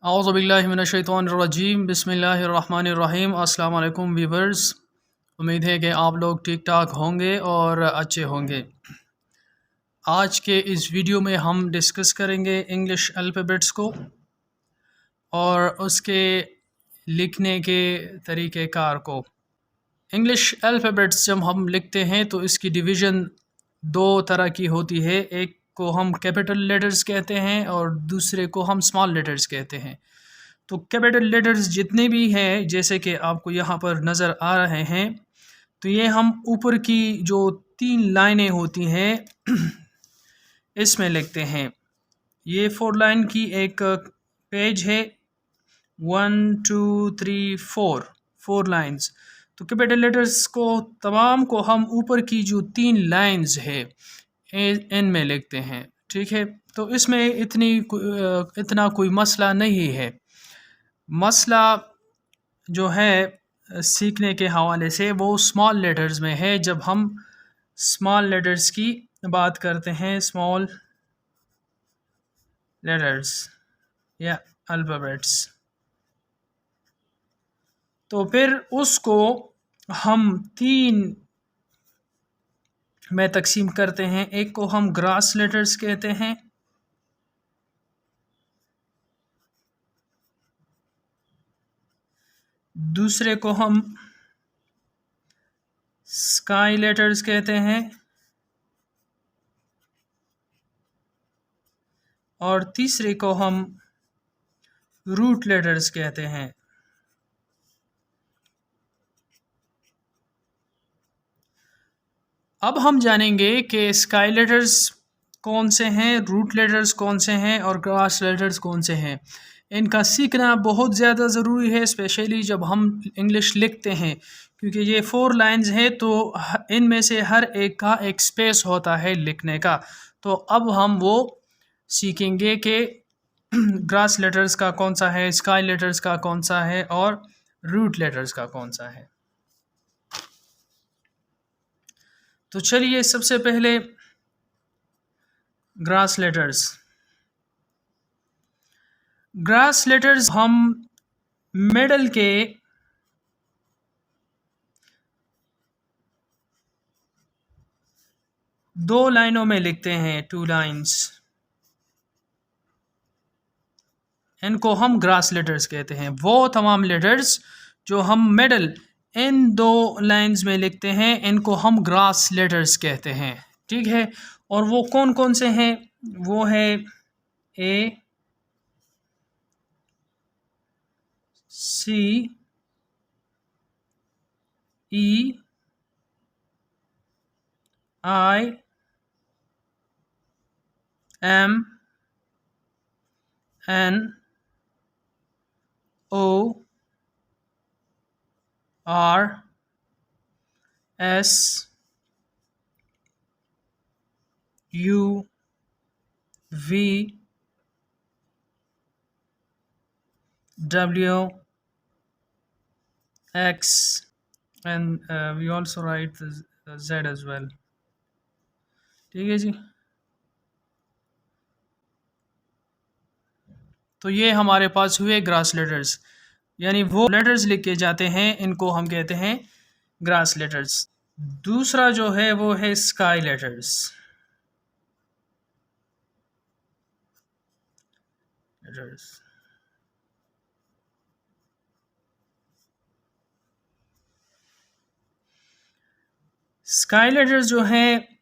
औज़ुबिल्लाहिमिनश्शैतानिर्रजीम बिस्मिल्लाहिर्रहमानिर्रहीम। अस्सलाम वालेकुम व्यूवर्स, उम्मीद है कि आप लोग ठीक ठाक होंगे और अच्छे होंगे। आज के इस वीडियो में हम डिस्कस करेंगे इंग्लिश अल्फ़ाबेट्स को और उसके लिखने के तरीक़ेकार को। इंग्लिश अल्फ़ाबेट्स जब हम लिखते हैं तो इसकी डिवीज़न दो तरह की होती है। एक को हम कैपिटल लेटर्स कहते हैं और दूसरे को हम स्मॉल लेटर्स कहते हैं। तो कैपिटल लेटर्स जितने भी हैं, जैसे कि आपको यहाँ पर नज़र आ रहे हैं, तो ये हम ऊपर की जो 3 लाइनें होती हैं इसमें लिखते हैं। ये 4 लाइन की एक पेज है, 1 2 3 4 लाइन्स। तो कैपिटल लेटर्स को तमाम को हम ऊपर की जो 3 लाइन्स है इनमें लिखते हैं, ठीक है। तो इसमें इतना कोई मसला नहीं है। मसला जो है सीखने के हवाले से वो स्मॉल लेटर्स में है। जब हम स्मॉल लेटर्स की बात करते हैं, स्मॉल लेटर्स या अल्फ़ाबेट्स, तो फिर उसको हम 3 में तकसीम करते हैं। एक को हम ग्रास लेटर्स कहते हैं, दूसरे को हम स्काई लेटर्स कहते हैं और तीसरे को हम रूट लेटर्स कहते हैं। अब हम जानेंगे कि स्काई लेटर्स कौन से हैं, रूट लेटर्स कौन से हैं और ग्रास लेटर्स कौन से हैं। इनका सीखना बहुत ज़्यादा ज़रूरी है, स्पेशली जब हम इंग्लिश लिखते हैं, क्योंकि ये 4 लाइंस हैं तो इनमें से हर एक का एक स्पेस होता है लिखने का। तो अब हम वो सीखेंगे कि ग्रास लेटर्स का कौन सा है, स्काई लेटर्स का कौन सा है और रूट लेटर्स का कौन सा है। तो चलिए सबसे पहले ग्रास लेटर्स। ग्रास लेटर्स हम मिडल के दो लाइनों में लिखते हैं, 2 लाइन्स। इनको हम ग्रास लेटर्स कहते हैं। वो तमाम लेटर्स जो हम मिडल इन 2 लाइन्स में लिखते हैं, इनको हम ग्रास लेटर्स कहते हैं, ठीक है। और वो कौन कौन से हैं? वो है A, C, E, I, M, N, O, R, S, U, V, W, X and we also write the Z as well, ठीक है जी। तो ये हमारे पास हुए ग्रास लेटर्स, यानी वो लेटर्स लिखे जाते हैं, इनको हम कहते हैं ग्रास लेटर्स। दूसरा जो है वो है स्काई लेटर्स। स्काई लेटर्स जो हैं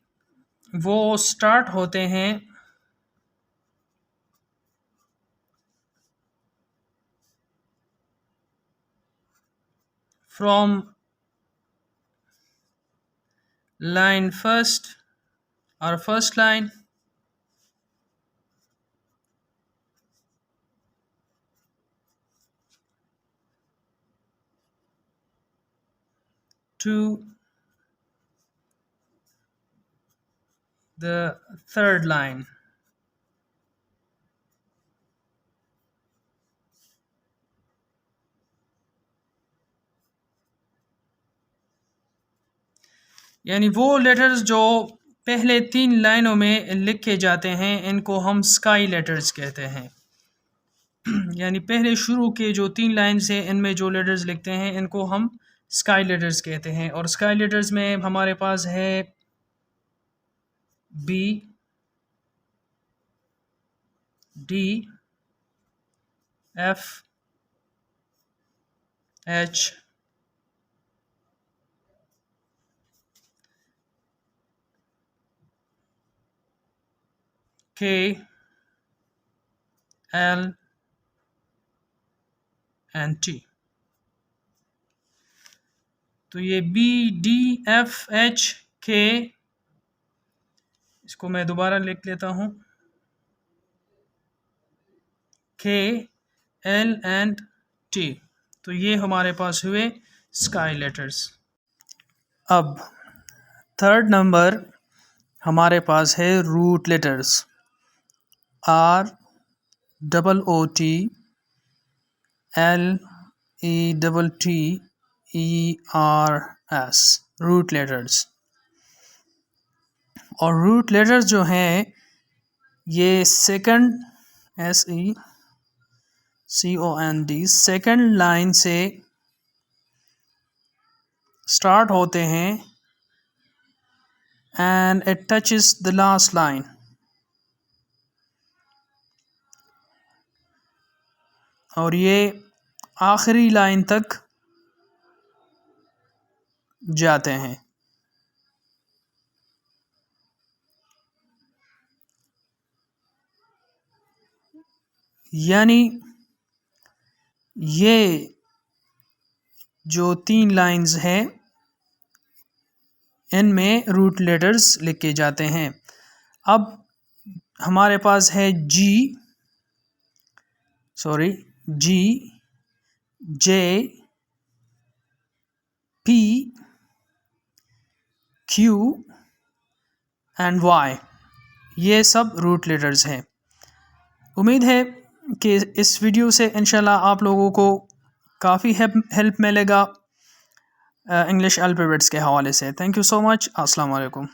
वो स्टार्ट होते हैं फ्रॉम लाइन फर्स्ट और first line to the third line। यानी वो लेटर्स जो पहले 3 लाइनों में लिखे जाते हैं, इनको हम स्काई लेटर्स कहते हैं। यानी पहले शुरू के जो 3 लाइन्स हैं इनमें जो लेटर्स लिखते हैं इनको हम स्काई लेटर्स कहते हैं। और स्काई लेटर्स में हमारे पास है B, D, F, H, K, L and T। तो ये B, D, F, H, K, इसको मैं दोबारा लिख लेता हूँ, K, L and T। तो ये हमारे पास हुए स्काई लेटर्स। अब थर्ड नंबर हमारे पास है root letters, R, OOT, L, ETT, ERS, root letters. और रूट लेटर्स जो हैं ये सेकंड SECOND सेकंड लाइन से स्टार्ट होते हैं and it touches the last line। और ये आखिरी लाइन तक जाते हैं। यानी ये जो 3 लाइंस हैं इनमें रूट लेटर्स लिखे जाते हैं। अब हमारे पास है G, J, P, Q and Y, ये सब रूट लेटर्स हैं। उम्मीद है कि इस वीडियो से इंशाल्लाह आप लोगों को काफ़ी हेल्प मिलेगा इंग्लिश अल्फ़ाबेट्स के हवाले से। Thank you so much. अस्सलाम वालेकुम।